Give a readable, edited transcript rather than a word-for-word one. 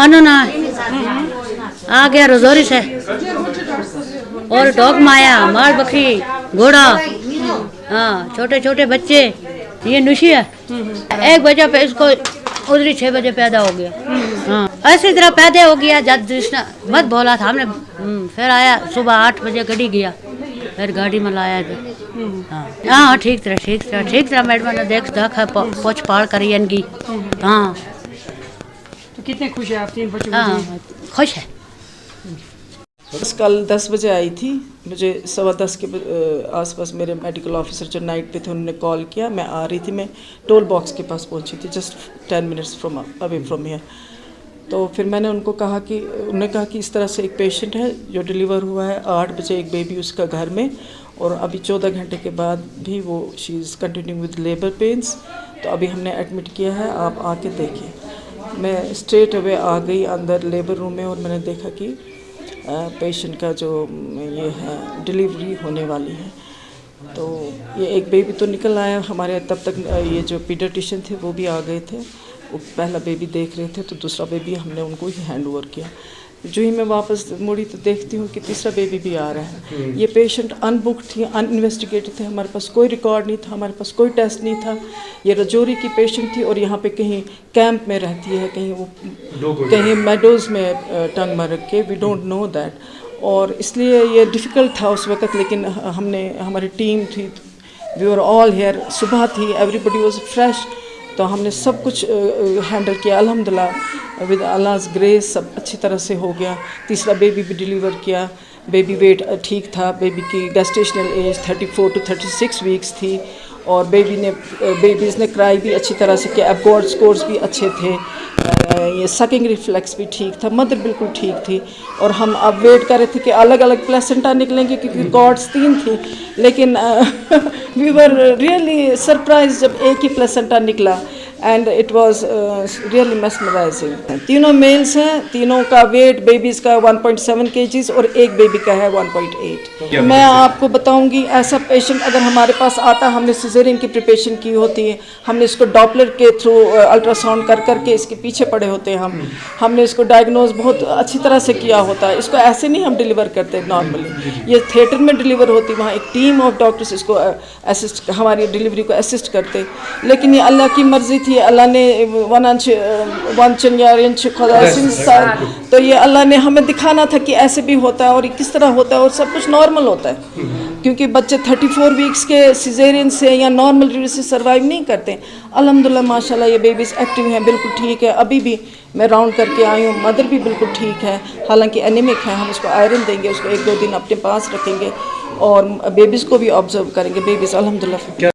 मानो ना आ गया रजौरी से, और डॉग माया, मार बकरी, घोड़ा, हाँ छोटे छोटे बच्चे। ये नुशी है, 1 बजे पे इसको उधरी 6 बजे पैदा हो गया। हाँ ऐसी तरह पैदा हो गया। जब जिसने मत बोला था हमने, फिर आया सुबह 8 बजे गाड़ी गया, फिर गाड़ी में लाया था। हाँ ठीक तरह मैडम ने देखा पोछ पाड़ करी इनकी। हाँ तो कितने खुश है आप 3 बच्चों? हाँ खुश है। बस कल 10 बजे आई थी, मुझे 10:15 के आसपास मेरे मेडिकल ऑफिसर जो नाइट पे थे उन्होंने कॉल किया। मैं आ रही थी, मैं टोल बॉक्स के पास पहुंची थी, just 10 minutes away from here. तो फिर मैंने उनको कहा कि उन्होंने कहा कि इस तरह से एक पेशेंट है जो डिलीवर हुआ है 8 बजे, एक बेबी उसका घर में, और अभी 14 घंटे के बाद भी वो she is continuing with labour pains, तो अभी हमने एडमिट किया है, आप आके देखिए। मैं स्ट्रेट अवे आ गई अंदर लेबर रूम में और मैंने देखा कि पेशेंट का जो ये है डिलीवरी होने वाली है। तो ये एक बेबी तो निकल आया हमारे, तब तक ये जो पीडियाट्रिशियन थे वो भी आ गए थे, वो पहला बेबी देख रहे थे, तो दूसरा बेबी हमने उनको ही हैंड ओवर किया। जो ही मैं वापस मुड़ी तो देखती हूँ कि तीसरा बेबी भी आ रहा है। ये पेशेंट अनबुक्ड थी, अनइन्वेस्टिगेटेड थे, हमारे पास कोई रिकॉर्ड नहीं था, हमारे पास कोई टेस्ट नहीं था। ये रजौरी की पेशेंट थी और यहाँ पे कहीं कैंप में रहती है, कहीं वो कहीं मेडोज़ में टंग मार के, वी डोंट नो दैट, और इसलिए ये डिफ़िकल्ट था उस वक़्त। लेकिन हमारी टीम थी, वी वर ऑल हेयर, सुबह थी, एवरीबडी वाज फ्रेश, तो हमने सब कुछ हैंडल किया अल्हम्दुलिल्लाह, विद अल्लाह's ग्रेस सब अच्छी तरह से हो गया। तीसरा बेबी भी डिलीवर किया, बेबी वेट ठीक था, बेबी की गेस्टेशनल एज 34 to 36 वीक्स थी, और बेबीज़ ने क्राई भी अच्छी तरह से किया, एबकॉर्ड स्कोर्स भी अच्छे थे, ये सकिंग रिफ्लेक्स भी ठीक था, मदर बिल्कुल ठीक थी। और हम अब वेट कर रहे थे कि अलग अलग प्लेसेंटा निकलेंगे क्योंकि कॉर्ड्स 3 थी, लेकिन वी वर रियली सरप्राइज जब एक ही प्लेसेंटा निकला, and it was really mesmerising. तीनों मेल्स हैं, तीनों का वेट बेबीज़ का 1.7 kgs और एक बेबी का है 1.8। मैं आपको बताऊंगी, ऐसा पेशेंट अगर हमारे पास आता, हमने सिजेरियन की प्रिपरेशन की होती है, हमने इसको डॉपलर के थ्रू अल्ट्रासाउंड कर करके इसके पीछे पड़े होते हैं, हमने इसको डायग्नोज बहुत अच्छी तरह से किया होता है। इसको ऐसे नहीं हम डिलीवर करते नॉर्मली, ये थिएटर में डिलीवर होती, वहाँ एक टीम ऑफ डॉक्टर्स इसको असिस्ट, हमारी डिलीवरी को असिस्ट करते। लेकिन ये अल्लाह की मर्ज़ी थी, अल्लाह ने 1 इंच खुदा तो ये अल्लाह ने हमें दिखाना था कि ऐसे भी होता है और ये किस तरह होता है, और सब कुछ नॉर्मल होता है, क्योंकि बच्चे 34 वीक्स के सिजेरियन से या नॉर्मल डिलीवरी से सर्वाइव नहीं करते। अल्हम्दुलिल्लाह माशाल्लाह ये बेबीज़ एक्टिव हैं, बिल्कुल ठीक है। अभी भी मैं राउंड करके आई हूँ, मदर भी बिल्कुल ठीक है, हालांकि एनीमिक है, हम उसको आयरन देंगे, उसको 1-2 दिन अपने पास रखेंगे और बेबीज़ को भी ऑब्जर्व करेंगे। बेबीज़ अल्हम्दुलिल्लाह